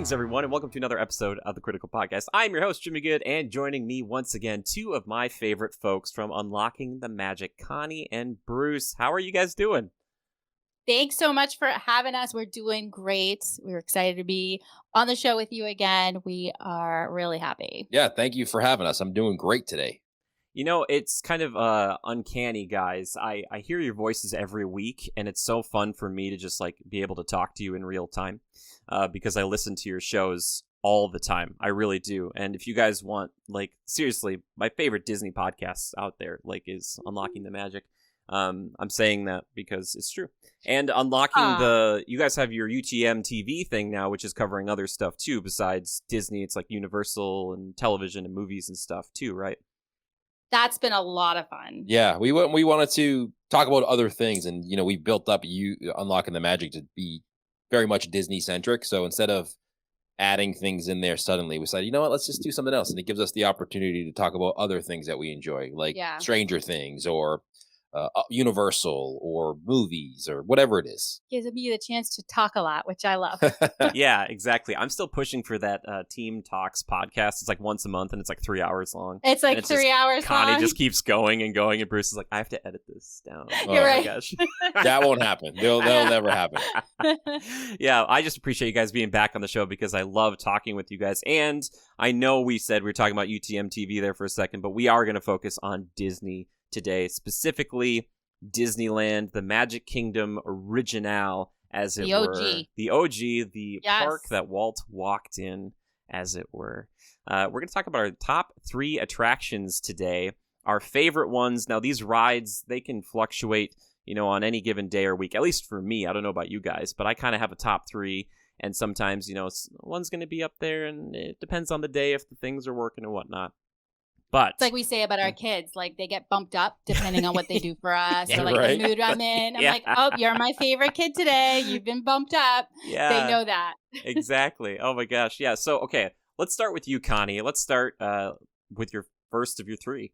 Greetings, everyone, and welcome to another episode of the Critical Podcast. I'm your host, Jimmy Good, and joining me once again, two of my favorite folks from Unlocking the Magic, Connie and Bruce. How are you guys doing? Thanks so much for having us. We're doing great. We're excited to be on the show with you again. We are really happy. Yeah, thank you for having us. I'm doing great today. You know, it's kind of uncanny, guys. I hear your voices every week, and it's so fun for me to just be able to talk to you in real time because I listen to your shows all the time. I really do. And if you guys want, seriously, my favorite Disney podcasts out there, is Unlocking the Magic. I'm saying that because it's true. And Unlocking you guys have your UTM TV thing now, which is covering other stuff too, besides Disney. It's like Universal and television and movies and stuff too, right? That's been a lot of fun. Yeah, we wanted to talk about other things, and we built up Unlocking the Magic to be very much Disney centric. So instead of adding things in there suddenly, we said, you know what, let's just do something else, and it gives us the opportunity to talk about other things that we enjoy, like Stranger Things or Universal or movies or whatever it is. Gives me the chance to talk a lot, which I love. Yeah, exactly. I'm still pushing for that Team Talks podcast. It's once a month and it's 3 hours long. It's 3 hours Connie long. just keeps going and going, and Bruce is I have to edit this down. You're right. My gosh. That won't happen. That'll never happen. Yeah, I just appreciate you guys being back on the show because I love talking with you guys. And I know we said we were talking about UTM TV there for a second, but we are going to focus on Disney today, specifically Disneyland, the Magic Kingdom original, as it were. The OG, the park that Walt walked in, as it were. We're going to talk about our top 3 attractions today, our favorite ones. Now, these rides, they can fluctuate, on any given day or week, at least for me. I don't know about you guys, but I kind of have a top 3, and sometimes, one's going to be up there, and it depends on the day if the things are working and whatnot. But it's like we say about our kids, they get bumped up depending on what they do for us or the mood I'm in. I'm oh, you're my favorite kid today. You've been bumped up. Yeah. They know that. Exactly. Oh my gosh. Yeah. So, okay, let's start with you, Connie. Let's start with your first of your 3.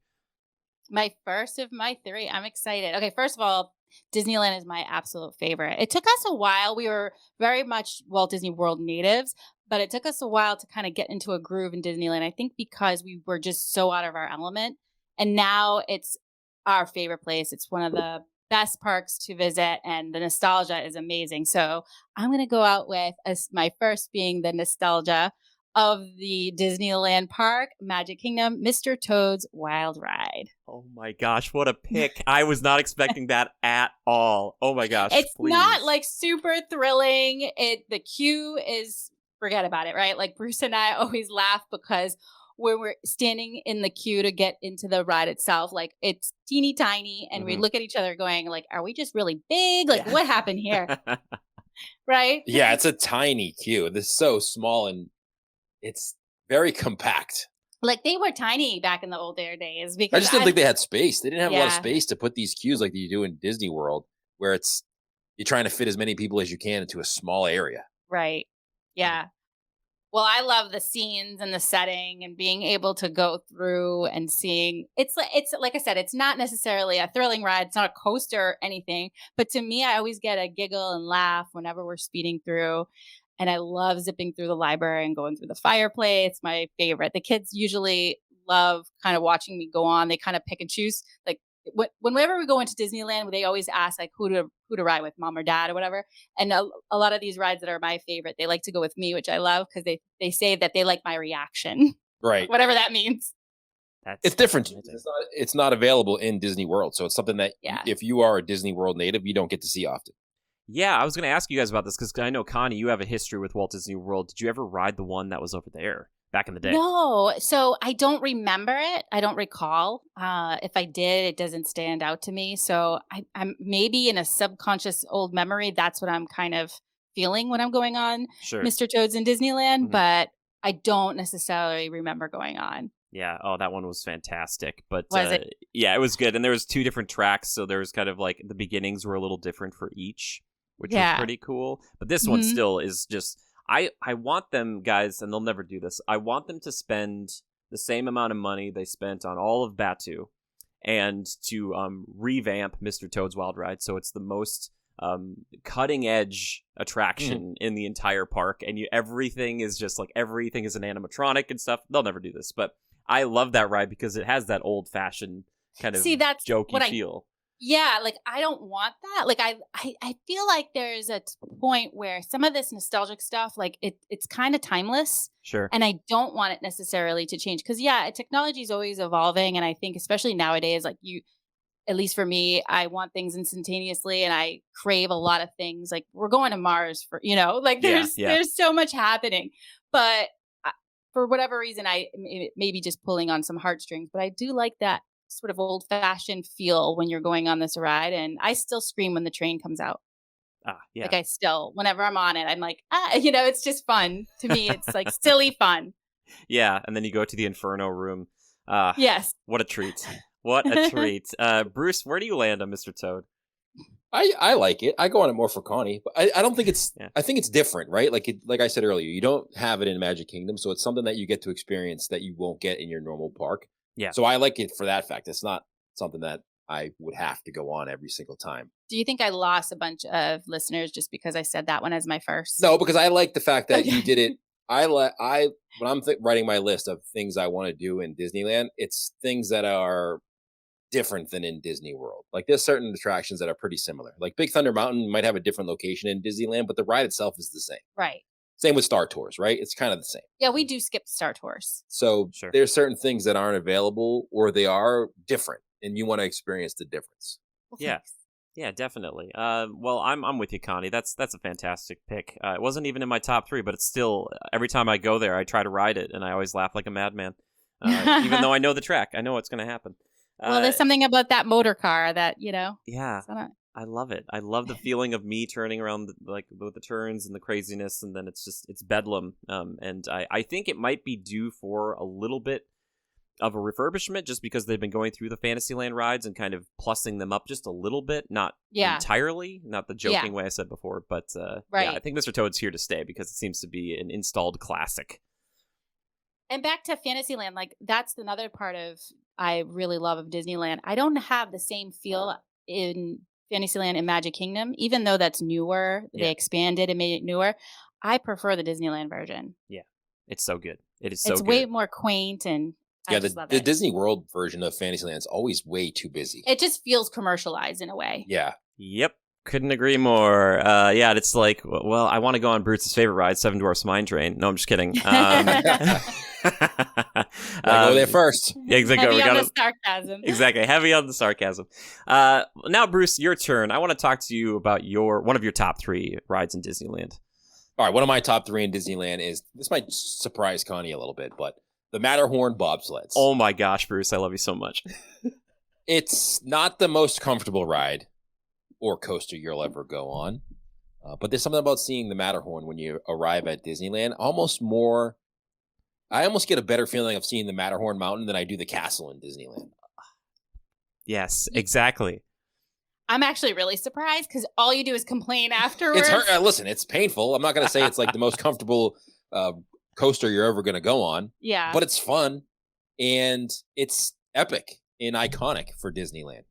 My first of my 3. I'm excited. Okay, first of all, Disneyland is my absolute favorite. It took us a while. We were very much Walt Disney World natives, but it took us a while to kind of get into a groove in Disneyland. I think because we were just so out of our element. And now it's our favorite place. It's one of the best parks to visit, and the nostalgia is amazing. So I'm going to go out with my first being the nostalgia of the Disneyland park, Magic Kingdom, Mr. Toad's Wild Ride. Oh my gosh, what a pick. I was not expecting that at all. Oh my gosh. It's please. Not super thrilling. The queue is, forget about it, right? Bruce and I always laugh because when we're standing in the queue to get into the ride itself, it's teeny tiny, and we look at each other going are we just really big? What happened here? Right? Yeah, it's a tiny queue. This is so small, and it's very compact. They were tiny back in the old days. Because I just didn't think they had space. They didn't have a lot of space to put these queues like you do in Disney World, where you're trying to fit as many people as you can into a small area. Right. Yeah. Well, I love the scenes and the setting and being able to go through and seeing. It's like I said, it's not necessarily a thrilling ride. It's not a coaster or anything. But to me, I always get a giggle and laugh whenever we're speeding through. And I love zipping through the library and going through the fireplace. It's my favorite. The kids usually love kind of watching me go on. They kind of pick and choose. Whenever we go into Disneyland, they always ask who to ride with, mom or dad or whatever. And a lot of these rides that are my favorite, they like to go with me, which I love because they say that they like my reaction. Right. Whatever that means. It's different. It's not available in Disney World. So it's something that if you are a Disney World native, you don't get to see often. Yeah, I was going to ask you guys about this because I know, Connie, you have a history with Walt Disney World. Did you ever ride the one that was over there back in the day? No, so I don't remember it. I don't recall. If I did, it doesn't stand out to me. So I'm maybe in a subconscious old memory. That's what I'm kind of feeling when I'm going on Mr. Toad's in Disneyland, but I don't necessarily remember going on. Yeah. Oh, that one was fantastic. But was it? Yeah, it was good. And there was 2 different tracks, so there was kind of the beginnings were a little different for each, which was pretty cool. But this one still is just, I want them, guys, and they'll never do this, I want them to spend the same amount of money they spent on all of Batuu and to revamp Mr. Toad's Wild Ride so it's the most cutting edge attraction in the entire park, and everything is just like everything is an animatronic and stuff. They'll never do this, but I love that ride because it has that old fashioned kind of that's jokey feel. Yeah, like I don't want that. Like I feel like there's a point where some of this nostalgic stuff, like it's kind of timeless. Sure. And I don't want it necessarily to change because technology is always evolving, and I think especially nowadays, like at least for me, I want things instantaneously, and I crave a lot of things. Like we're going to Mars for, like there's so much happening, but for whatever reason, I maybe just pulling on some heartstrings, but I do like that sort of old fashioned feel when you're going on this ride. And I still scream when the train comes out. Yeah. Like whenever I'm on it, I'm like, it's just fun to me. It's like silly fun. Yeah. And then you go to the Inferno room. Yes. What a treat. What a treat. Bruce, where do you land on Mr. Toad? I like it. I go on it more for Connie, but I don't think it's. I think it's different, right? Like I said earlier, you don't have it in Magic Kingdom, so it's something that you get to experience that you won't get in your normal park. Yeah. So I like it for that fact. It's not something that I would have to go on every single time. Do you think I lost a bunch of listeners just because I said that one as my first? No, because I like the fact that you did it. When I'm writing my list of things I want to do in Disneyland, it's things that are different than in Disney World. Like there's certain attractions that are pretty similar. Like Big Thunder Mountain might have a different location in Disneyland, but the ride itself is the same. Right. Same with Star Tours, right? It's kind of the same. Yeah, we do skip Star Tours. So there's certain things that aren't available or they are different and you want to experience the difference. Well, yeah. Thanks. Yeah, definitely. Well, I'm with you, Connie. That's a fantastic pick. It wasn't even in my top 3, but it's still, every time I go there, I try to ride it and I always laugh like a madman. Even though I know the track, I know what's going to happen. Well, there's something about that motor car that, Yeah. I love it. I love the feeling of me turning around with the turns and the craziness, and then it's bedlam. And I think it might be due for a little bit of a refurbishment just because they've been going through the Fantasyland rides and kind of plussing them up just a little bit, not entirely, not the joking way I said before, but I think Mr. Toad's here to stay because it seems to be an installed classic. And back to Fantasyland, like that's another part of I really love of Disneyland. I don't have the same feel in Fantasyland and Magic Kingdom, even though that's newer. They expanded and made it newer. I prefer the Disneyland version. Yeah, it's so good. It's way more quaint and I just love the it. Disney World version of Fantasyland is always way too busy. It just feels commercialized in a way. Yeah. Yep. Couldn't agree more. It's like, well, I want to go on Bruce's favorite ride, Seven Dwarfs Mine Train. No, I'm just kidding. Go there first. Yeah, exactly. Heavy on the sarcasm. Exactly. Heavy on the sarcasm. Now, Bruce, your turn. I want to talk to you about one of your top 3 rides in Disneyland. All right. One of my top 3 in Disneyland this might surprise Connie a little bit, but the Matterhorn bobsleds. Oh my gosh, Bruce. I love you so much. It's not the most comfortable ride or coaster you'll ever go on. But there's something about seeing the Matterhorn when you arrive at Disneyland. I almost get a better feeling of seeing the Matterhorn mountain than I do the castle in Disneyland. Yes, exactly. I'm actually really surprised because all you do is complain afterwards. Listen, it's painful. I'm not going to say it's like the most comfortable coaster you're ever going to go on. Yeah. But it's fun and it's epic and iconic for Disneyland.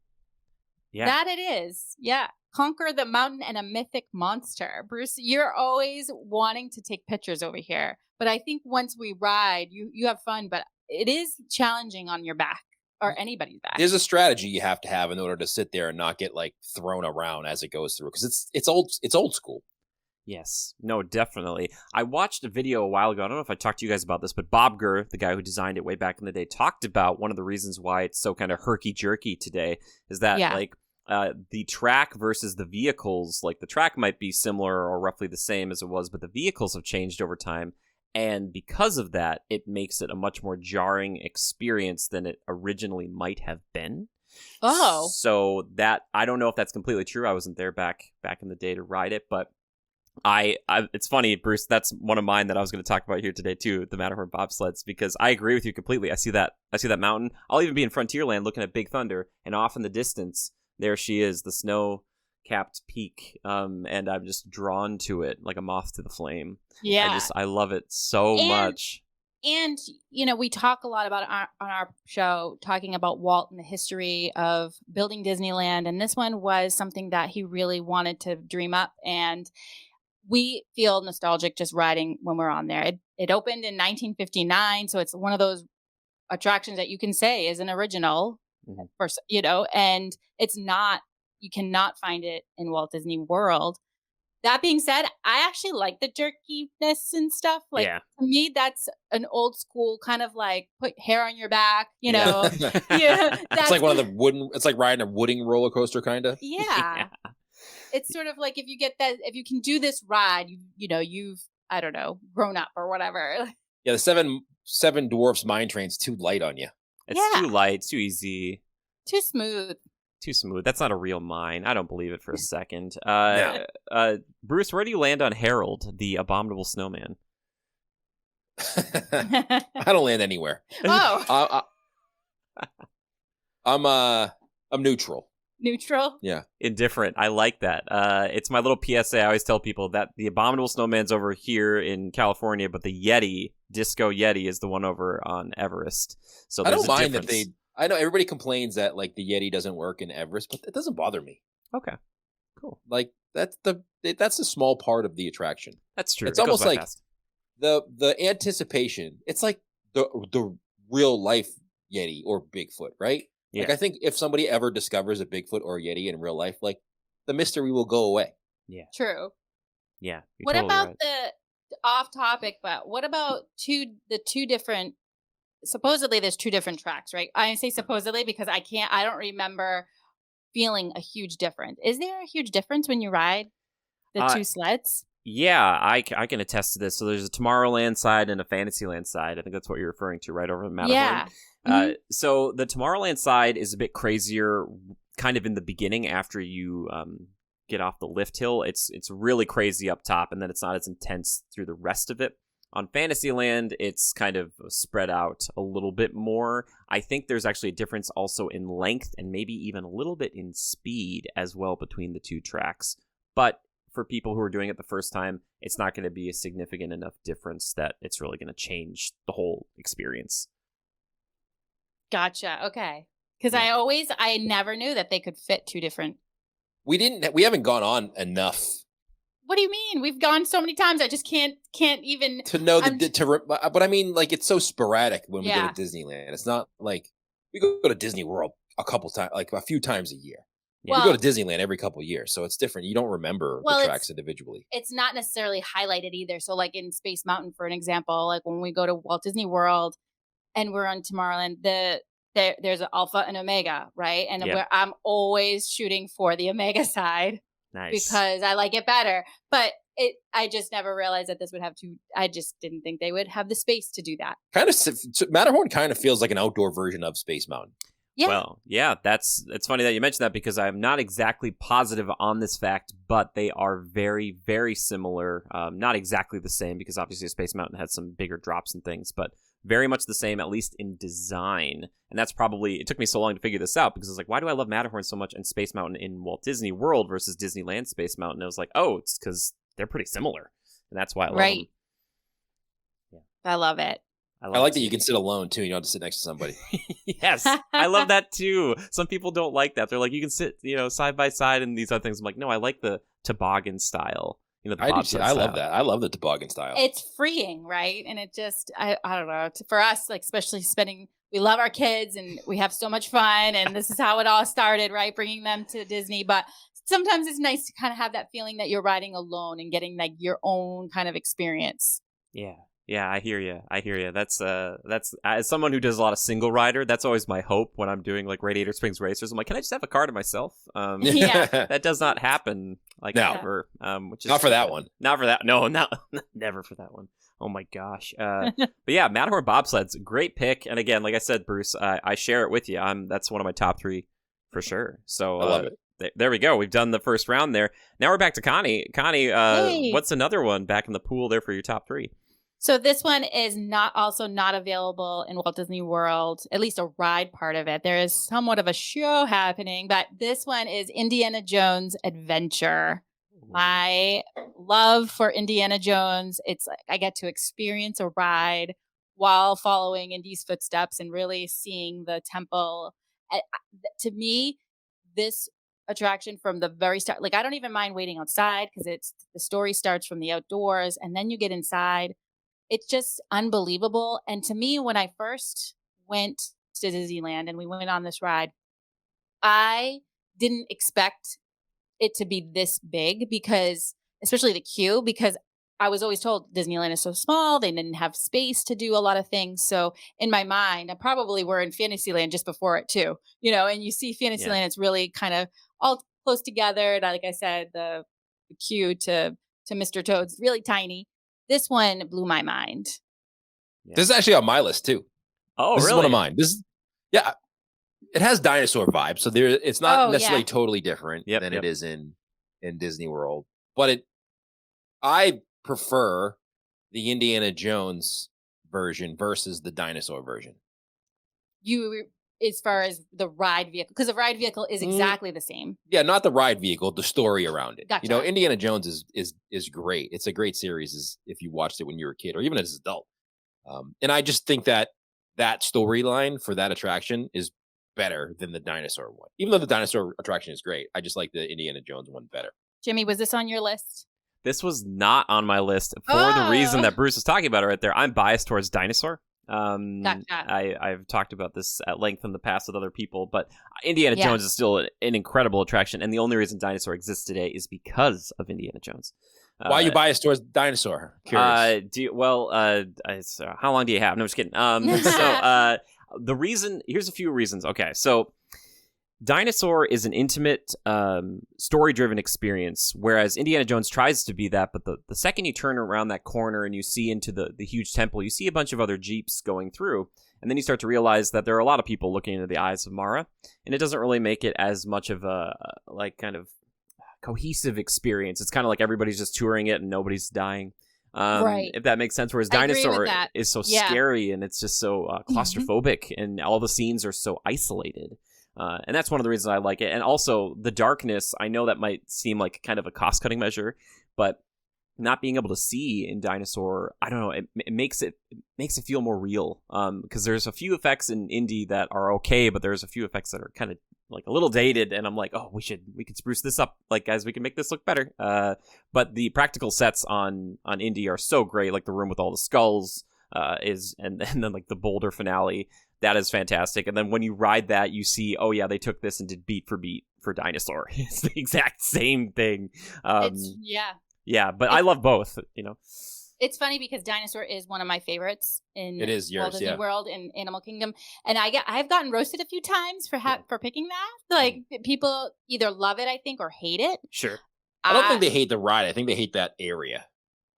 Yeah. That it is. Yeah. Conquer the mountain and a mythic monster. Bruce, you're always wanting to take pictures over here. But I think once we ride, you have fun, but it is challenging on your back or anybody's back. There's a strategy you have to have in order to sit there and not get like thrown around as it goes through because it's old school. Yes. No, definitely. I watched a video a while ago. I don't know if I talked to you guys about this, but Bob Gurr, the guy who designed it way back in the day, talked about one of the reasons why it's so kind of herky-jerky today is that the track versus the vehicles, like the track might be similar or roughly the same as it was, but the vehicles have changed over time. And because of that, it makes it a much more jarring experience than it originally might have been. Oh. So that, I don't know if that's completely true. I wasn't there back in the day to ride it, but it's funny, Bruce, that's one of mine that I was going to talk about here today too, the Matterhorn bobsleds, because I agree with you completely. I see that mountain. I'll even be in Frontierland looking at Big Thunder, and off in the distance, there she is, the snow-capped peak, and I'm just drawn to it like a moth to the flame. Yeah. I love it so much. And, we talk a lot about on our show, talking about Walt and the history of building Disneyland. And this one was something that he really wanted to dream up. And we feel nostalgic just riding when we're on there. It opened in 1959. So it's one of those attractions that you can say is an original, and it's not, you cannot find it in Walt Disney World. That being said, I actually like the jerkiness and stuff. Like, to me, that's an old school kind of like put hair on your back, Yeah. Yeah, It's like one of the it's like riding a wooden roller coaster, kind of. Yeah. It's sort of like if you get that, if you can do this ride, you've, I don't know, grown up or whatever. Yeah, the seven dwarfs mine train's too light on you. It's too light, too easy. Too smooth. Too smooth. That's not a real mine. I don't believe it for a second. No. Bruce, where do you land on Harold, the abominable snowman? I don't land anywhere. Oh. I'm neutral. Neutral? Yeah. Indifferent. I like that. It's my little PSA. I always tell people that the abominable snowman's over here in California, but the Yeti, Disco Yeti, is the one over on Everest. So I don't mind difference. I know everybody complains that like the Yeti doesn't work in Everest, but it doesn't bother me. Okay. Cool. Like that's a small part of the attraction. That's true. It's almost like the anticipation. It's like the real life Yeti or Bigfoot, right? Yeah. Like I think if somebody ever discovers a Bigfoot or a Yeti in real life, like the mystery will go away. Yeah. True. Yeah. What totally about right. the off topic, but what about the two different, supposedly there's two different tracks, right? I say supposedly because I don't remember feeling a huge difference. Is there a huge difference when you ride the two sleds? Yeah, I can attest to this. So there's a Tomorrowland side and a Fantasyland side. I think that's what you're referring to, right over the Matterhorn. Yeah. So the Tomorrowland side is a bit crazier, kind of in the beginning after you get off the lift hill. It's really crazy up top, and then it's not as intense through the rest of it. On Fantasyland, it's kind of spread out a little bit more. I think there's actually a difference also in length and maybe even a little bit in speed as well between the two tracks. But for people who are doing it the first time, it's not going to be a significant enough difference that it's really going to change the whole experience. Gotcha. Okay. Because I never knew that they could fit two different. We haven't gone on enough. What do you mean? We've gone so many times. I just can't even to know but I mean, like it's so sporadic when we go to Disneyland. It's not like we go to Disney World a couple times, like a few times a year. Well, we go to Disneyland every couple of years, so it's different. You don't remember the tracks individually. It's not necessarily highlighted either. So, like in Space Mountain, for an example, like when we go to Walt Disney World and we're on Tomorrowland, there's an Alpha and Omega, right? And I'm always shooting for the Omega side. Nice. Because I like it better. But I just never realized that this would have to. I just didn't think they would have the space to do that. Kind of, Matterhorn kind of feels like an outdoor version of Space Mountain. Yeah. Well, yeah, it's funny that you mentioned that because I'm not exactly positive on this fact, but they are very, very similar. Not exactly the same because obviously Space Mountain has some bigger drops and things, but very much the same, at least in design. And that's probably, it took me so long to figure this out because I was like, why do I love Matterhorn so much and Space Mountain in Walt Disney World versus Disneyland Space Mountain? And I was like, oh, it's because they're pretty similar. And that's why I love them. Yeah. I love it. I like that you can sit alone too. You don't have to sit next to somebody. Yes, I love that too. Some people don't like that. They're like, you can sit, side by side and these other things. I'm like, no, I like the toboggan style. The I do. I love that. I love the toboggan style. It's freeing, right? And it just, I don't know. For us, like especially we love our kids and we have so much fun. And this is how it all started, right? Bringing them to Disney. But sometimes it's nice to kind of have that feeling that you're riding alone and getting like your own kind of experience. Yeah. Yeah, I hear you. That's as someone who does a lot of single rider, that's always my hope when I'm doing like Radiator Springs Racers. I'm like, can I just have a car to myself? That does not happen ever. Which is not for that one. Not for that. No, not never for that one. Oh my gosh. But yeah, Matterhorn bobsleds, great pick. And again, like I said, Bruce, I share it with you. That's one of my top 3 for sure. So I love it. There we go. We've done the first round there. Now we're back to Connie. Connie, what's another one back in the pool there for your top 3? So this one is not available in Walt Disney World, at least a ride part of it. There is somewhat of a show happening, but this one is Indiana Jones Adventure. My love for Indiana Jones, it's like I get to experience a ride while following Indy's footsteps and really seeing the temple. To me, this attraction from the very start, like I don't even mind waiting outside because the story starts from the outdoors and then you get inside. It's just unbelievable. And to me, when I first went to Disneyland and we went on this ride, I didn't expect it to be this big because, especially the queue, because I was always told Disneyland is so small. They didn't have space to do a lot of things. So in my mind, I probably were in Fantasyland just before it too, and you see Fantasyland, it's really kind of all close together. And like I said, the queue to Mr. Toad's really tiny. This one blew my mind. Yeah. This is actually on my list too. Oh, this really? is one of mine. It has dinosaur vibes. So it's not necessarily totally different than it is in Disney World, but I prefer the Indiana Jones version versus the dinosaur version. As far as the ride vehicle, because the ride vehicle is exactly the same. Yeah, not the ride vehicle, the story around it. Gotcha. Indiana Jones is great. It's a great series if you watched it when you were a kid or even as an adult. And I just think that storyline for that attraction is better than the dinosaur one. Even though the dinosaur attraction is great, I just like the Indiana Jones one better. Jimmy, was this on your list? This was not on my list for the reason that Bruce is talking about it right there. I'm biased towards dinosaur. Gotcha. I've talked about this at length in the past with other people, but Indiana Jones is still an incredible attraction, and the only reason dinosaur exists today is because of Indiana Jones. Why are you biased towards dinosaur? Curious. How long do you have? No, I'm just kidding. The reason, here's a few reasons. Okay, so dinosaur is an intimate, story-driven experience, whereas Indiana Jones tries to be that, but the second you turn around that corner and you see into the huge temple, you see a bunch of other Jeeps going through, and then you start to realize that there are a lot of people looking into the eyes of Mara, and it doesn't really make it as much of a, kind of cohesive experience. It's kind of like everybody's just touring it and nobody's dying. Right. If that makes sense. Whereas dinosaur is so scary and it's just so claustrophobic and all the scenes are so isolated. And that's one of the reasons I like it. And also the darkness, I know that might seem like kind of a cost-cutting measure, but not being able to see in dinosaur, I don't know, it makes it feel more real. Because there's a few effects in Indy that are okay, but there's a few effects that are kind of like a little dated, and I'm like, oh, we could spruce this up, like, guys, we can make this look better. But the practical sets on Indy are so great, like the room with all the skulls and then like the boulder finale. That is fantastic. And then when you ride that, you see, oh yeah, they took this and did beat for beat for dinosaur. It's the exact same thing. Yeah, but I love both, It's funny because dinosaur is one of my favorites in Walt Disney World and Animal Kingdom, and I've gotten roasted a few times for picking that. Like people either love it, I think, or hate it. Sure. I don't think they hate the ride. I think they hate that area.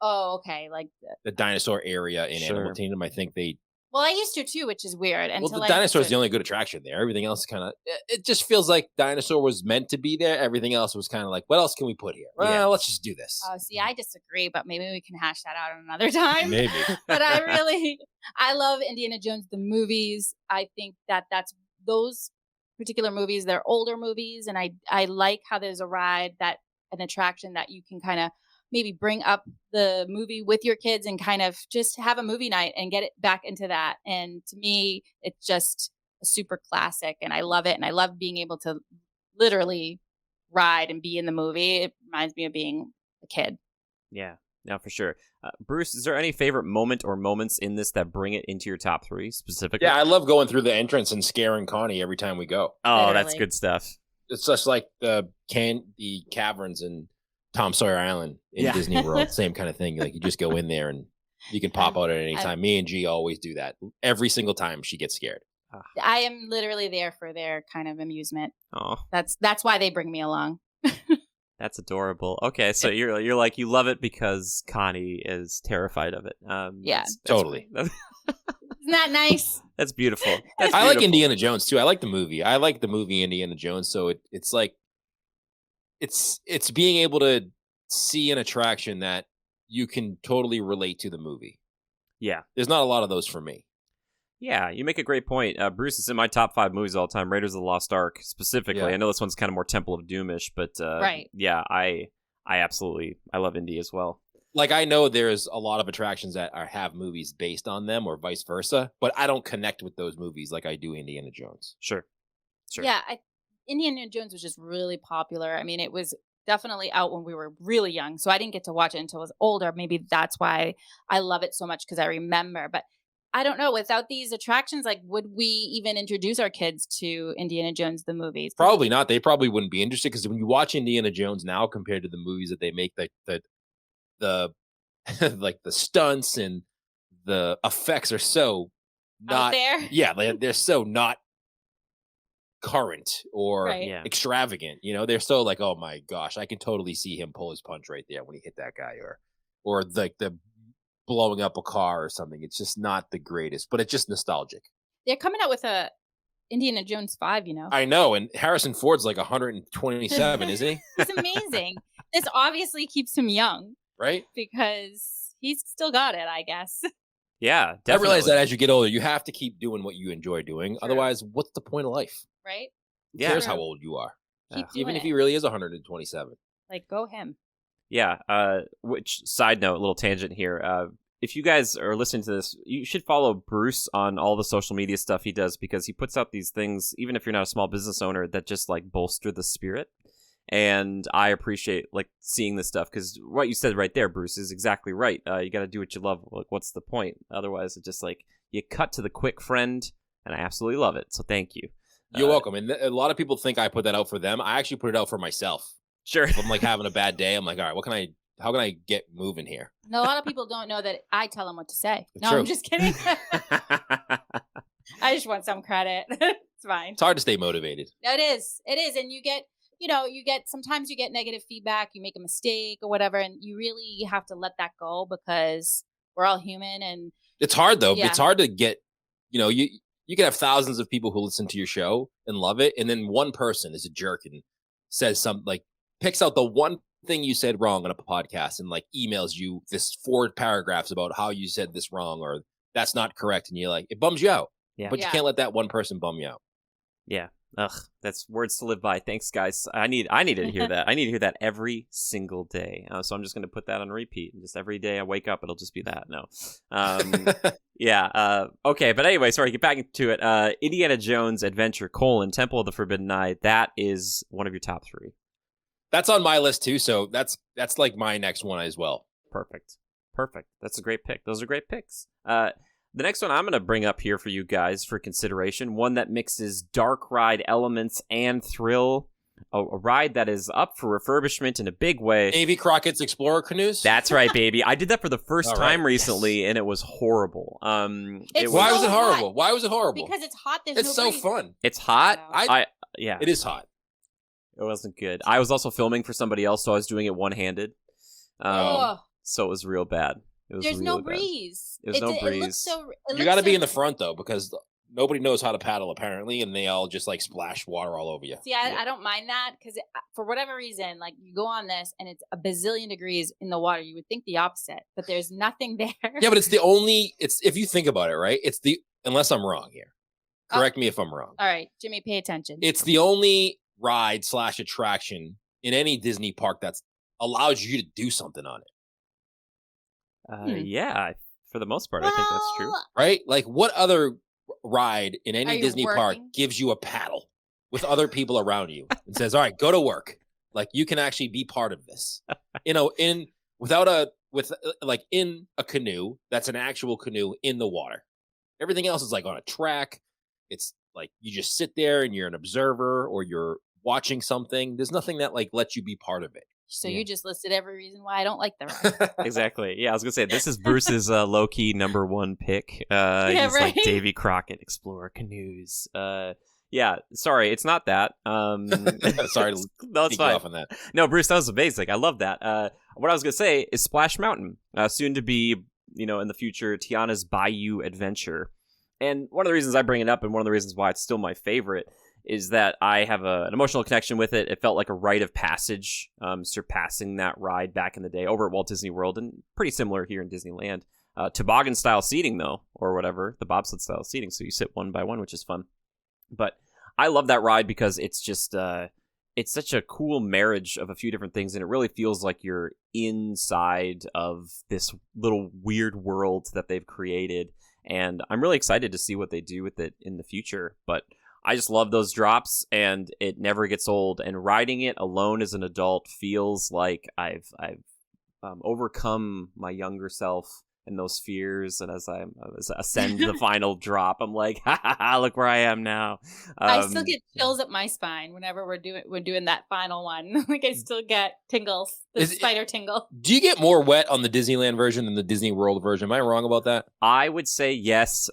Oh, okay. Like the dinosaur area in Animal Kingdom. I think they. Well, I used to too, which is weird. Well, the dinosaur is the only good attraction there. Everything else kind of, it just feels like dinosaur was meant to be there. Everything else was kind of like, what else can we put here? Well, let's just do this. Oh, see, I disagree, but maybe we can hash that out another time. Maybe. But I love Indiana Jones, the movies. I think that's those particular movies, they're older movies. And I like how there's an attraction that you can kind of maybe bring up the movie with your kids and kind of just have a movie night and get it back into that. And to me, it's just a super classic and I love it. And I love being able to literally ride and be in the movie. It reminds me of being a kid. Yeah, no, for sure. Bruce, is there any favorite moment or moments in this that bring it into your top three specifically? Yeah, I love going through the entrance and scaring Connie every time we go. Oh, literally. That's good stuff. It's just like the caverns and Tom Sawyer Island in Disney World, same kind of thing. Like you just go in there and you can pop out at any time. Me and G always do that. Every single time she gets scared. I am literally there for their kind of amusement. Oh, that's why they bring me along. That's adorable. Okay, so you're like you love it because Connie is terrified of it. That's totally. Isn't that nice? That's beautiful. I like Indiana Jones too. I like the movie. I like the movie Indiana Jones. So it's like. It's being able to see an attraction that you can totally relate to the movie. Yeah. There's not a lot of those for me. Yeah, you make a great point. Bruce, it's in my top 5 movies all time, Raiders of the Lost Ark specifically. Yeah. I know this one's kind of more Temple of Doomish, but yeah, I love Indy as well. like I know there's a lot of attractions that have movies based on them or vice versa, but I don't connect with those movies like I do Indiana Jones. Sure. Yeah, Indiana Jones was just really popular. I mean, it was definitely out when we were really young, so I didn't get to watch it until I was older. Maybe that's why I love it so much because I remember. But I don't know. Without these attractions, like, would we even introduce our kids to Indiana Jones the movies? Probably not. They probably wouldn't be interested because when you watch Indiana Jones now compared to the movies that they make, the like the stunts and the effects are so Out not there? yeah, they're so not current or Right. Yeah. extravagant. They're so like, oh my gosh, I can totally see him pull his punch right there when he hit that guy, or like the blowing up a car or something. It's just not the greatest, but it's just nostalgic. They're coming out with a Indiana Jones 5, I know, and Harrison Ford's like 127, isn't he? He's amazing. This obviously keeps him young Right? because he's still got it, I guess. Yeah, definitely. I realize that as you get older, you have to keep doing what you enjoy doing. Sure. Otherwise, what's the point of life? Right? Who Yeah. cares how old you are? Keep Even doing if it. he really is 127. Like, go him. Yeah. Which side note, a little tangent here. If you guys are listening to this, you should follow Bruce on all the social media stuff he does because he puts out these things, even if you're not a small business owner, that just like bolster the spirit. And I appreciate like seeing this stuff because what you said right there, Bruce, is exactly right. You got to do what you love. Like, what's the point? Otherwise, it's just like you cut to the quick friend, and I absolutely love it. So thank you. You're welcome. And a lot of people think I put that out for them. I actually put it out for myself. Sure. If I'm like having a bad day, I'm like, all right, how can I get moving here? And a lot of people don't know that I tell them what to say. No, True. I'm just kidding. I just want some credit. It's fine. It's hard to stay motivated. It is. It is. And sometimes you get negative feedback, you make a mistake or whatever, and you really have to let that go because we're all human. And It's hard though. Yeah. It's hard to get, you can have thousands of people who listen to your show and love it. And then one person is a jerk and says something like, picks out the one thing you said wrong on a podcast and like emails you this 4 paragraphs about how you said this wrong or that's not correct. And you're like, it bums you out. Yeah. But you Yeah. can't let that one person bum you out. Yeah. Ugh, that's words to live by. Thanks, guys. I need to hear that. I need to hear that every single day. So I'm just going to put that on repeat. And just every day I wake up, it'll just be that. No. Yeah. Okay. But anyway, sorry, get back into it. Indiana Jones Adventure: Temple of the Forbidden Eye. That is one of your top 3. That's on my list too. So that's like my next one as well. Perfect. That's a great pick. Those are great picks. The next one I'm going to bring up here for you guys for consideration, one that mixes dark ride elements and thrill, a ride that is up for refurbishment in a big way. Davy Crockett's Explorer Canoes? That's right, baby. I did that for the first All time right. recently, and it was horrible. It's Why so was it horrible? hot. Why was it horrible? because it's hot, there's It's no so breeze. fun. It's hot. Wow. Yeah, It is hot. it wasn't good. I was also filming for somebody else, so I was doing it one-handed. Ugh. So it was real bad. It was There's really no bad. breeze. There's no It breeze. looks so. You got to be in the front though, because nobody knows how to paddle apparently, and they all just like splash water all over you. See, I don't mind that because for whatever reason, like you go on this and it's a bazillion degrees in the water. You would think the opposite, but there's nothing there. Yeah, but it's if you think about it, right? Unless I'm wrong here. Correct me if I'm wrong. All right, Jimmy, pay attention. It's the only ride / attraction in any Disney park that allows you to do something on it, Yeah, for the most part, I think that's true. Well, right? Like what other ride in Are any you Disney park working? gives you a paddle with other people around you and says, all right, go to work. Like you can actually be part of this, in a canoe that's an actual canoe in the water. Everything else is like on a track. It's like you just sit there and you're an observer or you're watching something. There's nothing that like lets you be part of it. So Yeah. you just listed every reason why I don't like the ride. Exactly. Yeah, I was gonna say this is Bruce's low-key number 1 pick. Yeah, He's like right? Davy Crockett, Explorer Canoes. Yeah, sorry, it's not that. Sorry to no, it's kick you fine. off on that. No, Bruce, that was amazing. I love that. What I was gonna say is Splash Mountain, soon to be, in the future, Tiana's Bayou Adventure. And one of the reasons I bring it up, and one of the reasons why it's still my favorite, is that I have an emotional connection with it. It felt like a rite of passage, surpassing that ride back in the day over at Walt Disney World, and pretty similar here in Disneyland. Toboggan-style seating, though, or whatever, the bobsled-style seating, so you sit one by one, which is fun. But I love that ride because it's just, it's such a cool marriage of a few different things, and it really feels like you're inside of this little weird world that they've created. And I'm really excited to see what they do with it in the future. But I just love those drops, and it never gets old. And riding it alone as an adult feels like I've overcome my younger self and those fears. And as I ascend the final drop, I'm like, ha ha ha, look where I am now. I still get chills up my spine whenever we're doing that final one. Like I still get tingles, spider tingle. Do you get more wet on the Disneyland version than the Disney World version? Am I wrong about that? I would say yes.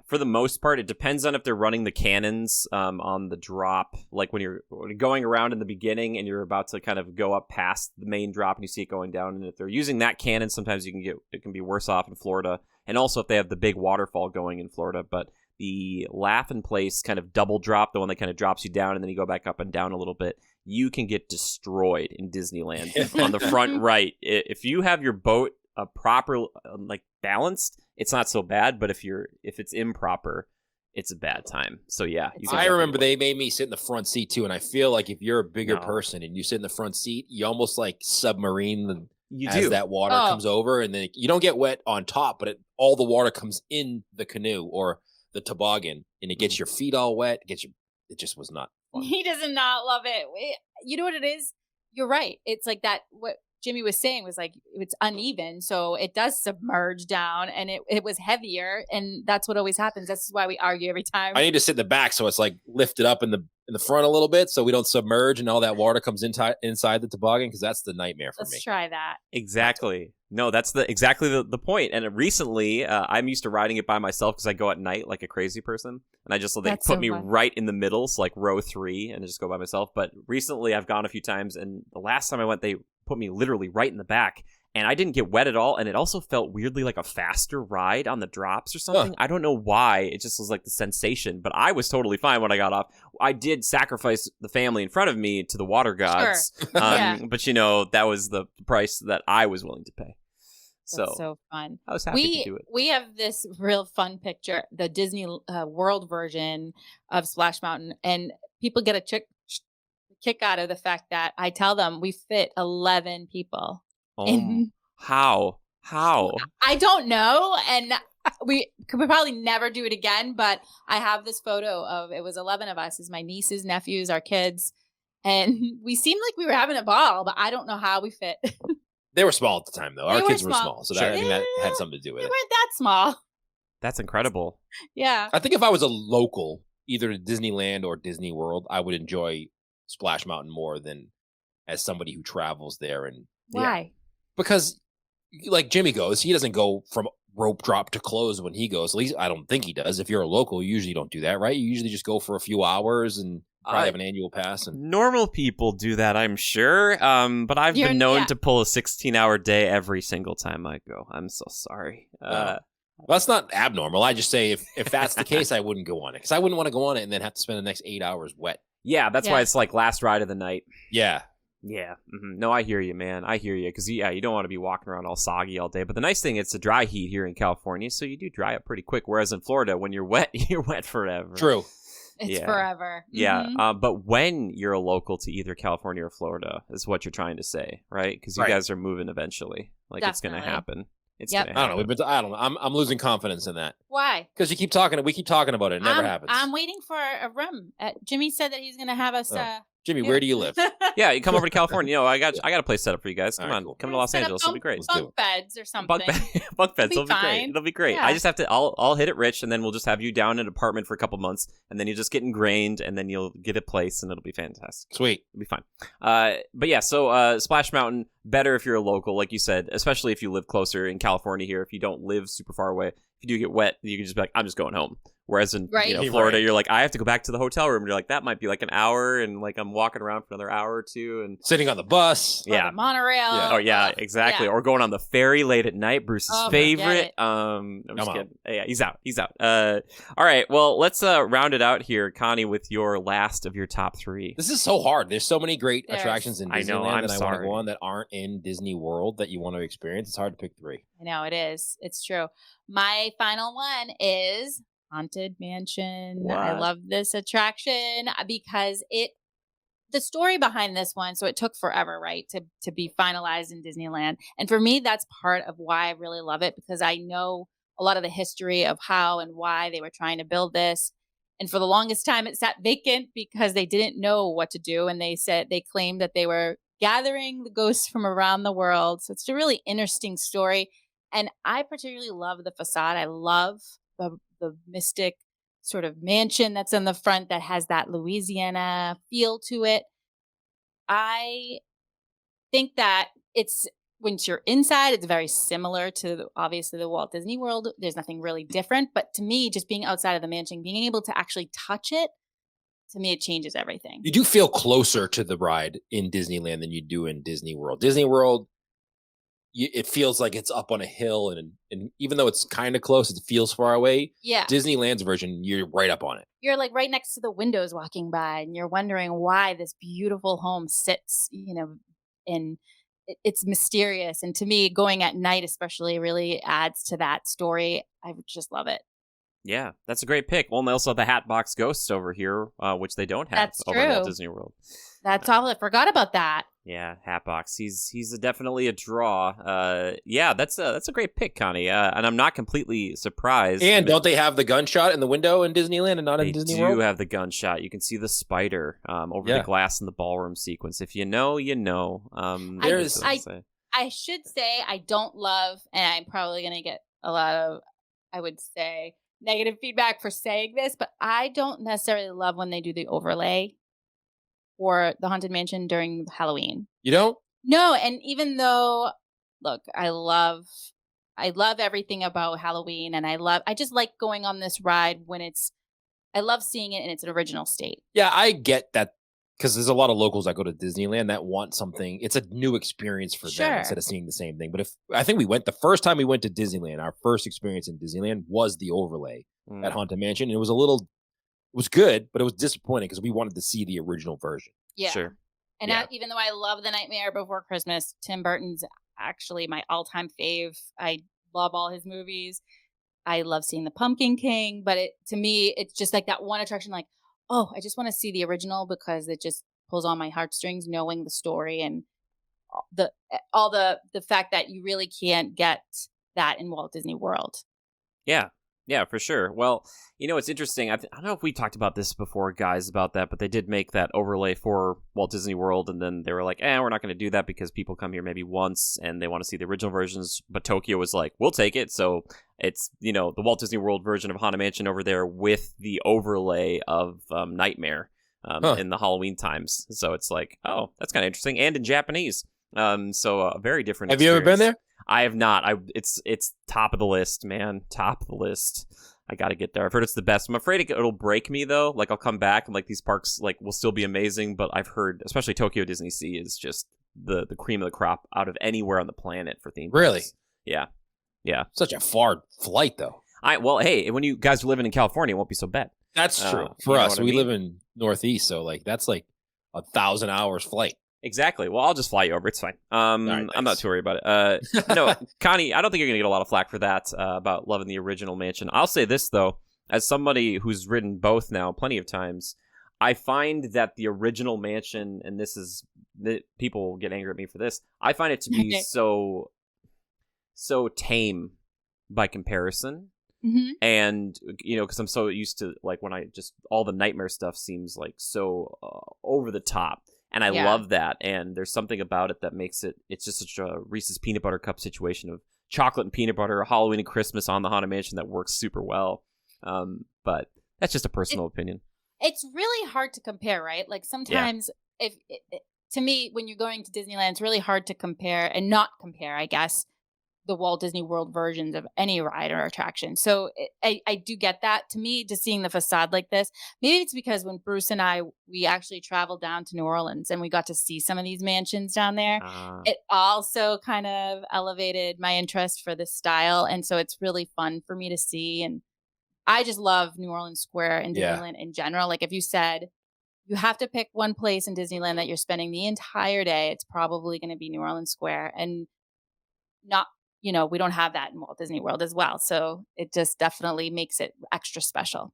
For the most part, it depends on if they're running the cannons on the drop. Like when you're going around in the beginning and you're about to kind of go up past the main drop and you see it going down. And if they're using that cannon, sometimes it can be worse off in Florida. And also if they have the big waterfall going in Florida. But the Laugh in Place kind of double drop, the one that kind of drops you down and then you go back up and down a little bit, you can get destroyed in Disneyland on the front right. If you have your boat proper, like balanced, it's not so bad, but if it's improper, it's a bad time. So yeah, I remember they made me sit in the front seat too, and I feel like if you're a bigger person and you sit in the front seat, you almost like submarine as that water comes over, and then you don't get wet on top, but all the water comes in the canoe or the toboggan, and it gets your feet all wet. It just was not fun. He does not love it. You know what it is? You're right. It's like that. What Jimmy was saying was like it's uneven, so it does submerge down, and it was heavier, and that's what always happens. That's why we argue every time. I need to sit in the back, so it's like lifted up in the front a little bit, so we don't submerge and all that water comes inside the toboggan, because that's the nightmare for me. Let's try that. Exactly. No, that's exactly the point. And recently, I'm used to riding it by myself because I go at night like a crazy person, and I just they put me right in the middle, so like row 3, and I just go by myself. But recently, I've gone a few times, and the last time I went, they put me literally right in the back, and I didn't get wet at all, and it also felt weirdly like a faster ride on the drops or something. I don't know why. It just was like the sensation, but I was totally fine when I got off. I did sacrifice the family in front of me to the water gods, Sure. but that was the price that I was willing to pay. That's so fun. I was happy to do it. We have this real fun picture, the Disney World version of Splash Mountain, and people get a kick out of the fact that I tell them we fit 11 people. How? I don't know, and we could probably never do it again, but I have this photo of it was 11 of us, as my nieces, nephews, our kids, and we seemed like we were having a ball, but I don't know how we fit. They were small at the time, though. Our kids were small, so I think that had something to do with it. They weren't that small. That's incredible. Yeah. I think if I was a local, either to Disneyland or Disney World, I would enjoy Splash Mountain more than as somebody who travels there. And why? Because like Jimmy goes, he doesn't go from rope drop to close when he goes. At least I don't think he does. If you're a local, you usually don't do that, right? You usually just go for a few hours and probably have an annual pass. And normal people do that, I'm sure. But I've been known to pull a 16-hour day every single time I go. I'm so sorry. Well, that's not abnormal. I just say if that's the case, I wouldn't go on it, because I wouldn't want to go on it and then have to spend the next 8 hours wet. Yeah, that's why it's like last ride of the night. Yeah. Yeah. Mm-hmm. No, I hear you, man. I hear you. Because, you don't want to be walking around all soggy all day. But the nice thing, it's a dry heat here in California, so you do dry up pretty quick. Whereas in Florida, when you're wet, you're wet forever. True. It's forever. Mm-hmm. Yeah. But when you're a local to either California or Florida is what you're trying to say, right? Because you guys are moving eventually. Like, it's going to happen. It's gonna happen. I don't know. I'm losing confidence in that. Why? Because we keep talking about it. It never happens. I'm waiting for a room. Jimmy said that he's going to have us. Jimmy, where do you live? Yeah, you come over to California. I got a place set up for you guys. Come on, cool. Come to Los Angeles. It'll be great. Bunk beds or something. Bunk beds. It'll be great. It'll be great. Yeah. I just have to. I'll hit it rich, and then we'll just have you down in an apartment for a couple months, and then you just get ingrained, and then you'll get a place, and it'll be fantastic. Sweet. It'll be fine. But yeah, so Splash Mountain, better if you're a local, like you said, especially if you live closer in California here. If you don't live super far away, if you do get wet, you can just be like, I'm just going home. Whereas in Florida, you're like, I have to go back to the hotel room. And you're like, that might be like an hour, and like I'm walking around for another hour or two, and sitting on the bus, or the monorail. Yeah. Oh yeah, exactly. Yeah. Or going on the ferry late at night. Bruce's favorite. I'm just kidding. Yeah, he's out. All right. Well, let's round it out here, Connie, with your last of your top 3. This is so hard. There's so many great attractions in Disneyland that I want to go on that aren't in Disney World that you want to experience. It's hard to pick 3. I know it is. It's true. My final one is Haunted Mansion. What? I love this attraction because it the story behind this one, so it took forever, right, to be finalized in Disneyland. And for me, that's part of why I really love it, because I know a lot of the history of how and why they were trying to build this. And for the longest time, it sat vacant because they didn't know what to do. And they claimed that they were gathering the ghosts from around the world. So it's a really interesting story. And I particularly love the facade. I love the mystic sort of mansion that's in the front that has that Louisiana feel to it. I think that it's once you're inside, it's very similar to obviously the Walt Disney World. There's nothing really different, but to me, just being outside of the mansion, being able to actually touch it, to me, it changes everything. You do feel closer to the ride in Disneyland than you do in Disney World. Disney World, it feels like it's up on a hill, and even though it's kind of close, it feels far away. Yeah. Disneyland's version, you're right up on it. You're like right next to the windows walking by, and you're wondering why this beautiful home sits, in it's mysterious. And to me, going at night especially really adds to that story. I just love it. Yeah, that's a great pick. Well, and they also have the Hatbox Ghosts over here, which they don't have That's over in Walt true. Disney World. That's all. I forgot about that. Yeah, Hatbox. He's definitely a draw. Yeah, that's a great pick, Connie. And I'm not completely surprised. And don't they have the gunshot in the window in Disneyland and not in Disney They World? do have the gunshot. You can see the spider over the glass in the ballroom sequence. If you know, you know. I should say I don't love, and I'm probably going to get a lot of, I would say, negative feedback for saying this, but I don't necessarily love when they do the overlay for the Haunted Mansion during Halloween. You don't? No, and even though, look, I love everything about Halloween, and I just like going on this ride when I love seeing it in its original state. Yeah, I get that, because there's a lot of locals that go to Disneyland that want something. It's a new experience for them instead of seeing the same thing. But I think the first time we went to Disneyland, our first experience in Disneyland was the overlay at Haunted Mansion. And it was good, but it was disappointing because we wanted to see the original version. Yeah. Sure. And even though I love The Nightmare Before Christmas, Tim Burton's actually my all-time fave. I love all his movies. I love seeing The Pumpkin King, but to me, it's just like that one attraction, like, oh, I just want to see the original because it just pulls on my heartstrings, knowing the story and all the fact that you really can't get that in Walt Disney World. Yeah, for sure. Well, it's interesting. I don't know if we talked about this before, guys, about that, but they did make that overlay for Walt Disney World, and then they were like, we're not going to do that because people come here maybe once and they want to see the original versions. But Tokyo was like, we'll take it. So it's, the Walt Disney World version of Haunted Mansion over there with the overlay of Nightmare in the Halloween times. So it's like, oh, that's kind of interesting. And in Japanese. So a very different experience. Have you ever been there? I have not. It's top of the list, man. Top of the list. I got to get there. I've heard it's the best. I'm afraid it'll break me though. Like I'll come back and like these parks like will still be amazing, but I've heard especially Tokyo Disney Sea is just the cream of the crop out of anywhere on the planet for theme parks. Really? Yeah. Such a far flight though. Well, hey, when you guys are living in California, it won't be so bad. That's true. For us, we live in Northeast, so like that's like 1,000 hours flight. Exactly. Well, I'll just fly you over. It's fine. Right, I'm not too worried about it. No, Connie, I don't think you're going to get a lot of flack for that, about loving the original mansion. I'll say this, though. As somebody who's ridden both now plenty of times, I find that the original mansion, and people get angry at me for this, I find it to be so tame by comparison. Mm-hmm. And, because I'm so used to, like, when all the nightmare stuff seems, like, so over the top. And I love that. And there's something about it that makes it's just such a Reese's Peanut Butter Cup situation of chocolate and peanut butter, Halloween and Christmas on the Haunted Mansion that works super well. But that's just a personal opinion. It's really hard to compare, right? Like sometimes to me, when you're going to Disneyland, it's really hard to compare and not compare, I guess, the Walt Disney World versions of any ride or attraction. So I do get that. To me, just seeing the facade like this, maybe it's because when Bruce and we actually traveled down to New Orleans and we got to see some of these mansions down there, it also kind of elevated my interest for this style. And so it's really fun for me to see. And I just love New Orleans Square and Disneyland in general. Like if you said you have to pick one place in Disneyland that you're spending the entire day, it's probably going to be New Orleans Square. And we don't have that in Walt Disney World as well. So it just definitely makes it extra special.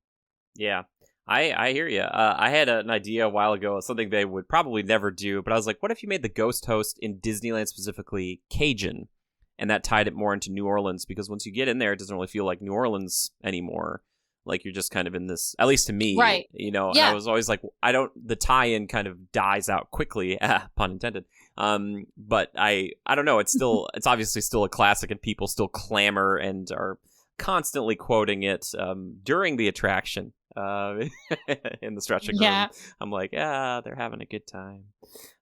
Yeah. I hear you. I had an idea a while ago, something they would probably never do, but I was like, what if you made the ghost host in Disneyland specifically Cajun, and that tied it more into New Orleans? Because once you get in there, it doesn't really feel like New Orleans anymore. Like you're just kind of in this, at least to me, right? And Yeah. I was always like, the tie-in kind of dies out quickly, pun intended. But I don't know. It's obviously still a classic, and people still clamor and are constantly quoting it during the attraction in the stretching room. I'm like, they're having a good time.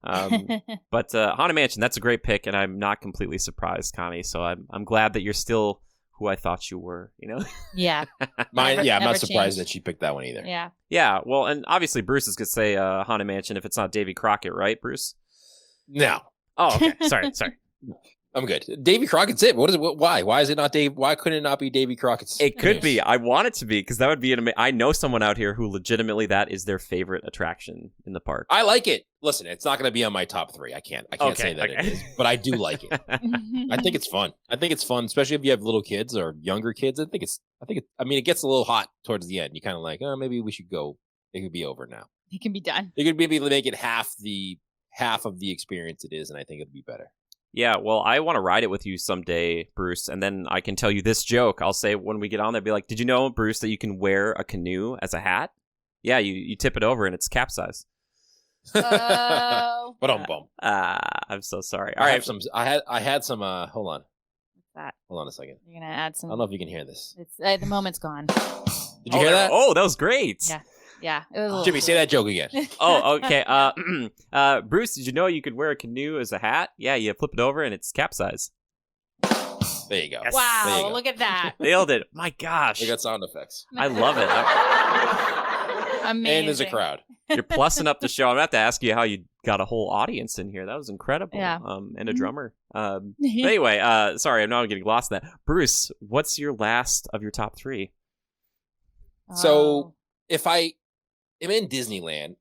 But Haunted Mansion, that's a great pick, and I'm not completely surprised, Connie. So I'm glad that you're still who I thought you were, Yeah. I'm not surprised changed. that she picked that one either. Yeah. Yeah, well, and obviously Bruce is going to say Haunted Mansion if it's not Davy Crockett, right, Bruce? No. Oh, okay. Sorry. I'm good. Davy Crockett's it. What is it? Why? Why is it not Dave? Why couldn't it not be Davy Crockett's? It could be. I want it to be, because that would be I know someone out here who legitimately that is their favorite attraction in the park. I like it. Listen, it's not going to be on my top 3. I can't say that it is, but I do like it. I think it's fun. Especially if you have little kids or younger kids. I mean, it gets a little hot towards the end. You kind of like, maybe we should go. It could be over now. It can be done. They could maybe make it half of the experience it is, and I think it'll be better. Yeah, well, I want to ride it with you someday, Bruce, and then I can tell you this joke. I'll say when we get on there, be like, did you know, Bruce, that you can wear a canoe as a hat? Yeah, you tip it over and it's capsize. Oh. But I'm so sorry. All right. I had some hold on. What's that? Hold on a second. You're going to add some. I don't know if you can hear this. It's the moment's gone. Did you hear that? Oh, that was great. Yeah. Yeah. It was a little Jimmy, say that joke again. Oh, okay. Bruce, did you know you could wear a canoe as a hat? Yeah, you flip it over and it's capsize. There you go. Yes. Wow, There you go. look at that. Nailed it. My gosh. We got sound effects. I love it. Amazing. And there's a crowd. You're plussing up the show. I'm going to have to ask you how you got a whole audience in here. That was incredible. Yeah. And a drummer. But anyway, sorry, I'm now getting lost in that. Bruce, what's your last of your top 3? So if I am in Disneyland,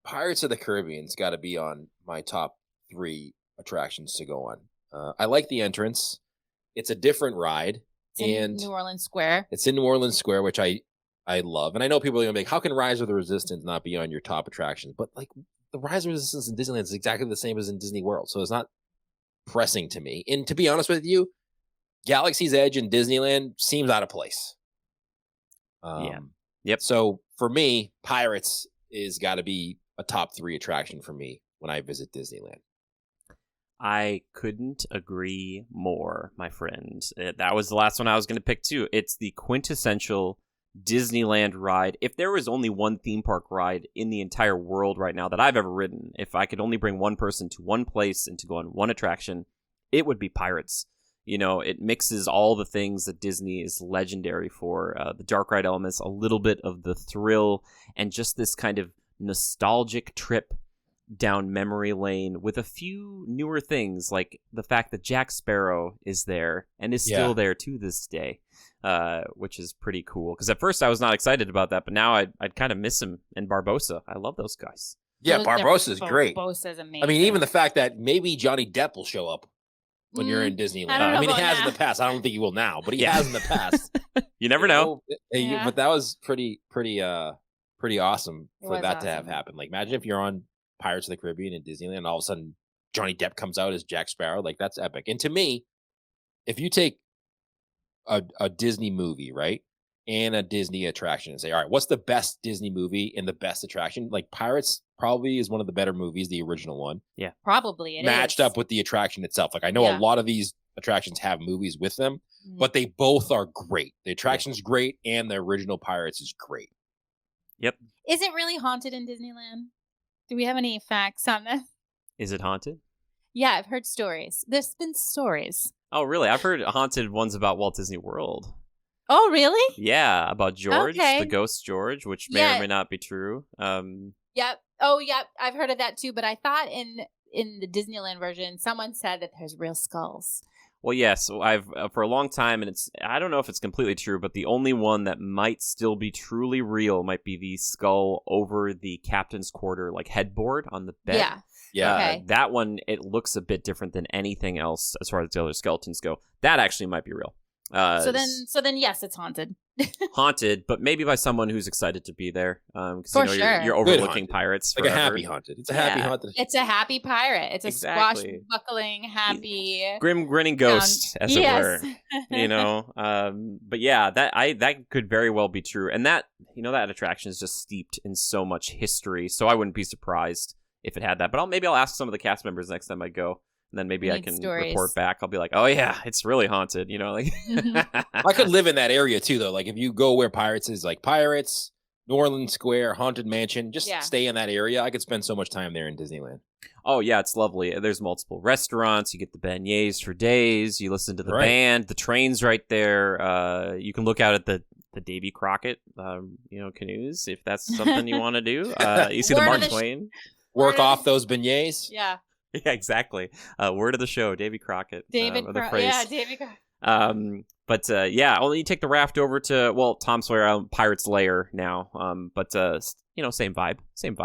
Pirates of the Caribbean's got to be on my top 3 attractions to go on. I like the entrance. It's a different ride. It's in New Orleans Square. It's in New Orleans Square, which I love. And I know people are going to be like, how can Rise of the Resistance not be on your top attractions? But like the Rise of the Resistance in Disneyland is exactly the same as in Disney World. So it's not pressing to me. And to be honest with you, Galaxy's Edge in Disneyland seems out of place. Yeah. Yep. So for me, Pirates is got to be a top 3 attraction for me when I visit Disneyland. I couldn't agree more, my friend. That was the last one I was going to pick too. It's the quintessential Disneyland ride. If there was only one theme park ride in the entire world right now that I've ever ridden, if I could only bring one person to one place and to go on one attraction, it would be Pirates. It mixes all the things that Disney is legendary for. The dark ride elements, a little bit of the thrill, and just this kind of nostalgic trip down memory lane with a few newer things, like the fact that Jack Sparrow is there and is still there to this day, which is pretty cool. Because at first I was not excited about that, but now I'd kind of miss him. And Barbossa, I love those guys. Yeah, Barbossa's great. Barbossa's amazing. I mean, even the fact that maybe Johnny Depp will show up when you're in Disneyland. I mean, he has in the past. I don't think he will now, but he has in the past. You never know. But that was pretty awesome for that to have awesome. happened. Like, imagine if you're on Pirates of the Caribbean in Disneyland, and all of a sudden Johnny Depp comes out as Jack Sparrow. Like, that's epic. And to me, if you take a Disney movie, right, and a Disney attraction and say, all right, what's the best Disney movie and the best attraction? Like, Pirates probably is one of the better movies, the original one. Yeah. Probably it matched is. up with the attraction itself. Like, I know a lot of these attractions have movies with them, but they both are great. The attraction's great, and the original Pirates is great. Yep. Is it really haunted in Disneyland? Do we have any facts on this? Is it haunted? Yeah, I've heard stories. There's been stories. Oh, really? I've heard haunted ones about Walt Disney World. Oh, really? Yeah, about George, Okay. the ghost George, which may or may not be true. Yep. Oh, yep. I've heard of that too. But I thought in the Disneyland version, someone said that there's real skulls. Well, yes, I've for a long time, and I don't know if it's completely true, but the only one that might still be truly real might be the skull over the captain's quarter, like headboard on the bed. Yeah. Yeah. Okay. That one, it looks a bit different than anything else as far as the other skeletons go. That actually might be real. So then, yes, it's haunted. Haunted, but maybe by someone who's excited to be there. Because For you're sure. overlooking pirates. Like a forever. happy haunted. It's a happy haunted. It's a happy pirate. It's a Exactly. swashbuckling, happy, grinning ghost, as it were. But yeah, that could very well be true, and that that attraction is just steeped in so much history. So I wouldn't be surprised if it had that. But maybe I'll ask some of the cast members next time I go. And then maybe I can report back. I'll be like, oh, yeah, it's really haunted. Like I could live in that area, too, though. Like, if you go where Pirates is, like Pirates, New Orleans Square, Haunted Mansion, just stay in that area. I could spend so much time there in Disneyland. Oh, yeah, it's lovely. There's multiple restaurants. You get the beignets for days. You listen to the band. The train's right there. You can look out at the Davy Crockett, canoes, if that's something you want to do. You see the Mark Twain. Work off those beignets. Yeah. Yeah, exactly. Word of the show, Davy Crockett. Davy Crockett. Yeah, Davy Crockett. But only you take the raft over to Tom Sawyer Island, Pirate's Lair now. But same vibe.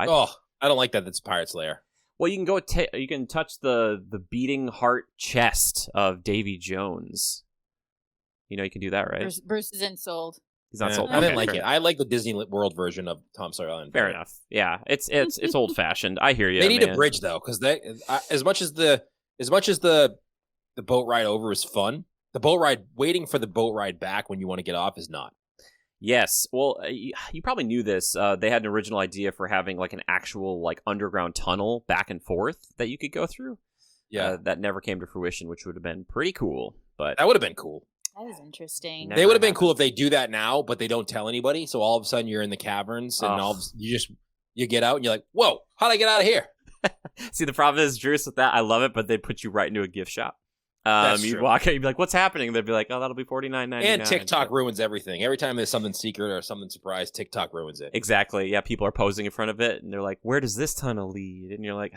Oh, I don't like that. That's Pirate's Lair. Well, you can go. You can touch the beating heart chest of Davy Jones. You can do that, right? Bruce is insold. He's not sold. I didn't like it. I like the Disney World version of Tom Sawyer Island. Fair enough. Yeah, it's old fashioned. I hear you. They need a bridge though, because as much as the boat ride over is fun, waiting for the boat ride back when you want to get off is not. Yes. Well, you probably knew this. They had an original idea for having like an actual like underground tunnel back and forth that you could go through. Yeah. That never came to fruition, which would have been pretty cool. But that would have been cool. That is interesting. They would have been cool if they do that now, but they don't tell anybody. So all of a sudden you're in the caverns and you get out and you're like, whoa, how'd I get out of here? See, the problem is, Drews, with that, I love it, but they put you right into a gift shop. You'd true. walk out, you'd be like, what's happening? They'd be like, oh, that'll be $49.99. And TikTok ruins everything. Every time there's something secret or something surprise, TikTok ruins it. Exactly. Yeah, people are posing in front of it, and they're like, where does this tunnel lead? And you're like,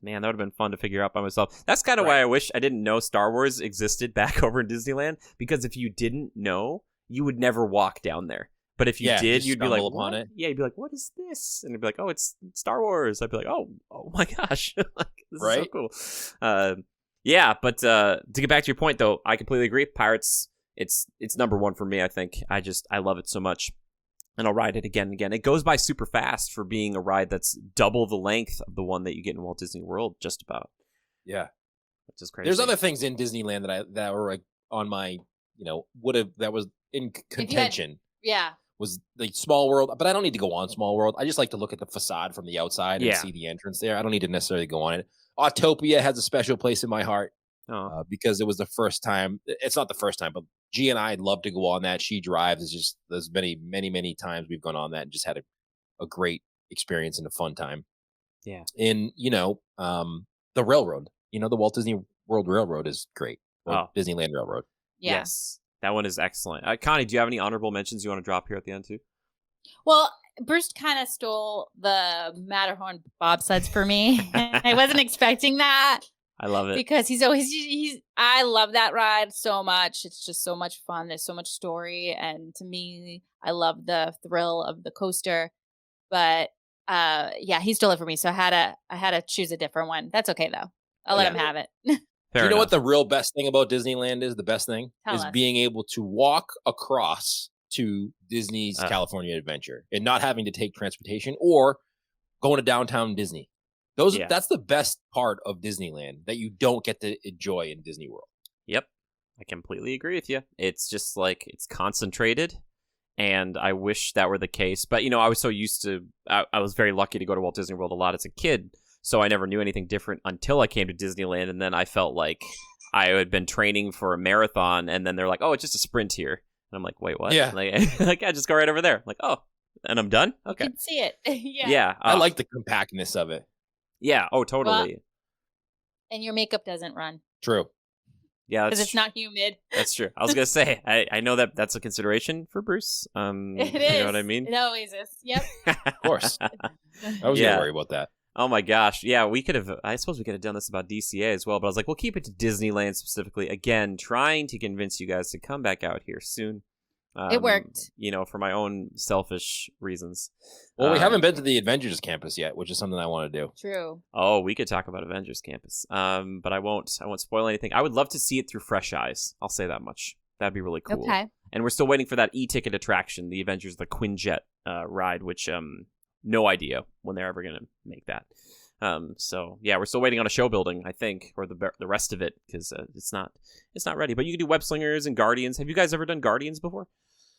man, that would have been fun to figure out by myself. That's kind of why I wish I didn't know Star Wars existed back over in Disneyland, because if you didn't know, you would never walk down there. But if you did, you'd be like, upon it. Yeah, you'd be like, what is this? And you'd be like, oh, it's Star Wars. I'd be like, oh my gosh. This is so cool. Yeah, but to get back to your point, though, I completely agree. Pirates, it's number one for me, I think. I love it so much. And I'll ride it again and again. It goes by super fast for being a ride that's double the length of the one that you get in Walt Disney World, just about. Yeah. Which is crazy. There's other things in Disneyland that were like on my, that was in contention. Was the Small World, but I don't need to go on Small World. I just like to look at the facade from the outside and see the entrance there. I don't need to necessarily go on it. Autopia has a special place in my heart because it was the first time. It's not the first time, but G and I'd love to go on that. She drives. It's just there's many times we've gone on that and just had a great experience and a fun time. Yeah. And the railroad, the Walt Disney World Railroad is great. Disneyland Railroad. Yeah. Yes. That one is excellent. Connie, do you have any honorable mentions you want to drop here at the end too? Well, Bruce kind of stole the Matterhorn bobsleds for me. I wasn't expecting that. I love it. Because I love that ride so much. It's just so much fun. There's so much story. And to me, I love the thrill of the coaster. But he stole it for me. So I had to choose a different one. That's okay though. I'll let him have it. You know what the real best thing about Disneyland is? The best thing is being able to walk across to Disney's California Adventure and not having to take transportation or going to downtown Disney. That's the best part of Disneyland that you don't get to enjoy in Disney World. Yep. I completely agree with you. It's just like it's concentrated, and I wish that were the case. But, I was so used to I was very lucky to go to Walt Disney World a lot as a kid, so I never knew anything different until I came to Disneyland, and then I felt like I had been training for a marathon, and then they're like, oh, it's just a sprint here. And I'm like, wait, what? Yeah. Like I just go right over there. I'm like, oh, and I'm done? Okay. You can see it. Yeah. I like the compactness of it. Yeah. Oh, totally. Well, and your makeup doesn't run. True. Yeah. Because it's not humid. That's true. I was going to say, I know that's a consideration for Bruce. It is. You know what I mean? It always is. Yep. Of course. I was going to worry about that. Oh my gosh. Yeah, I suppose we could have done this about DCA as well, but I was like, we'll keep it to Disneyland specifically. Again, trying to convince you guys to come back out here soon. It worked. For my own selfish reasons. Well, we haven't been to the Avengers campus yet, which is something I want to do. True. Oh, we could talk about Avengers campus. But I won't spoil anything. I would love to see it through fresh eyes. I'll say that much. That'd be really cool. Okay. And we're still waiting for that e-ticket attraction, the Avengers, the Quinjet ride, which no idea when they're ever going to make that. So yeah, we're still waiting on a show building, I think, or the rest of it, because it's not ready. But you can do Web Slingers and Guardians. Have you guys ever done Guardians before?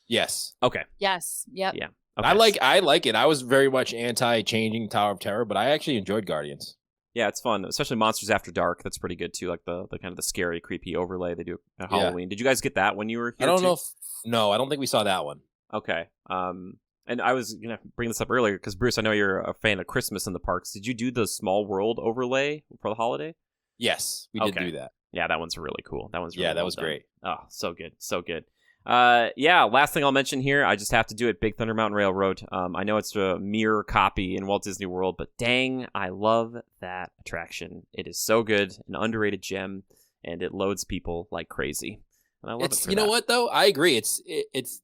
Yes. Okay. Yes. Yep. Yeah. Okay. I like it. I was very much anti-changing Tower of Terror, but I actually enjoyed Guardians. Yeah, it's fun, especially Monsters After Dark. That's pretty good too, like the kind of the scary, creepy overlay they do at Halloween. Did you guys get that when you were here? I don't too? know. No, I don't think we saw that one. Okay. And I was gonna bring this up earlier because Bruce, I know you're a fan of Christmas in the parks. Did you do the Small World overlay for the holiday? Yes, we did do that. Yeah, that one's really cool. That one's really that well was done. great. Oh, so good, so good. Yeah, last thing I'll mention here, I just have to do it, Big Thunder Mountain Railroad. I know it's a mirror copy in Walt Disney World, but dang, I love that attraction. It is so good, an underrated gem, and it loads people like crazy. And I love it for you know that. what though? I agree. It's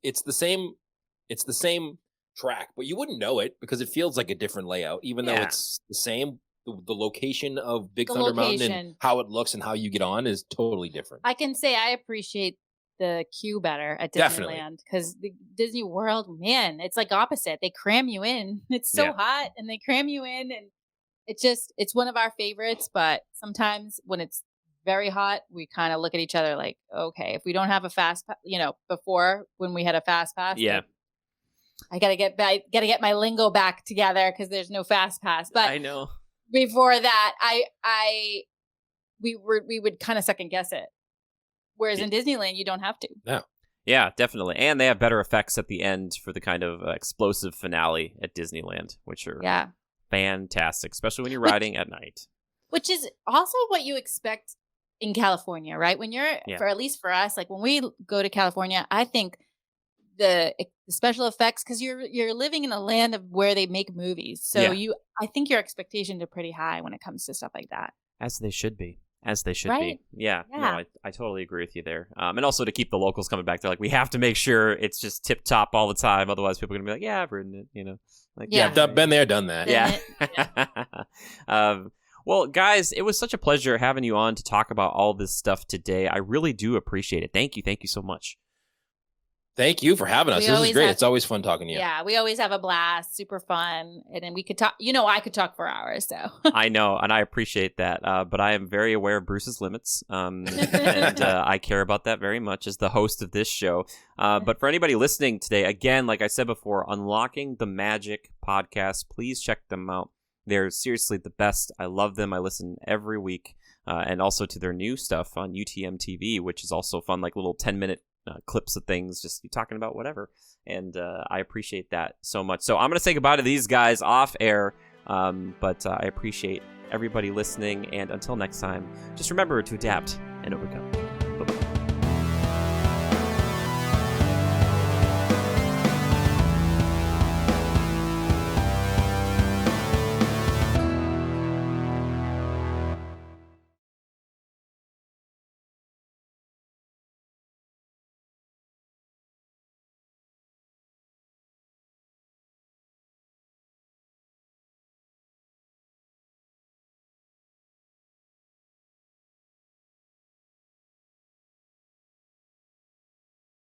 the same track, but you wouldn't know it because it feels like a different layout, even though it's the same. The location of Big Thunder Mountain and how it looks and how you get on is totally different. I can say I appreciate the queue better at Disneyland because the Disney World, man, it's like opposite. They cram you in. It's so hot and they cram you in, and it's one of our favorites. But sometimes when it's very hot, we kind of look at each other like, okay, if we don't have a fast pass, before when we had a fast pass, I gotta get my lingo back together because there's no fast pass. But I know. Before that, we would kind of second guess it. Whereas in Disneyland, you don't have to. No. Yeah, definitely. And they have better effects at the end for the kind of explosive finale at Disneyland, which are fantastic, especially when you're riding at night. Which is also what you expect in California, right? When you're, at least for us, like when we go to California, I think the special effects, because you're living in a land of where they make movies, so I think your expectations are pretty high when it comes to stuff like that. As they should be. Yeah. No, I totally agree with you there. And also to keep the locals coming back, they're like, we have to make sure it's just tip top all the time, otherwise people are gonna be like, yeah, I've ridden it, like been there, done that. Well, guys, it was such a pleasure having you on to talk about all this stuff today. I really do appreciate it. Thank you so much. Thank you for having us. This is great. It's always fun talking to you. Yeah, we always have a blast. Super fun. And then we could talk. I could talk for hours. So I know, and I appreciate that. But I am very aware of Bruce's limits. And I care about that very much as the host of this show. But for anybody listening today, again, like I said before, Unlocking the Magic podcast, please check them out. They're seriously the best. I love them. I listen every week. And also to their new stuff on UTM TV, which is also fun, like little 10-minute clips of things, just talking about whatever. And I appreciate that so much. So I'm going to say goodbye to these guys off air. But I appreciate everybody listening. And until next time, just remember to adapt and overcome.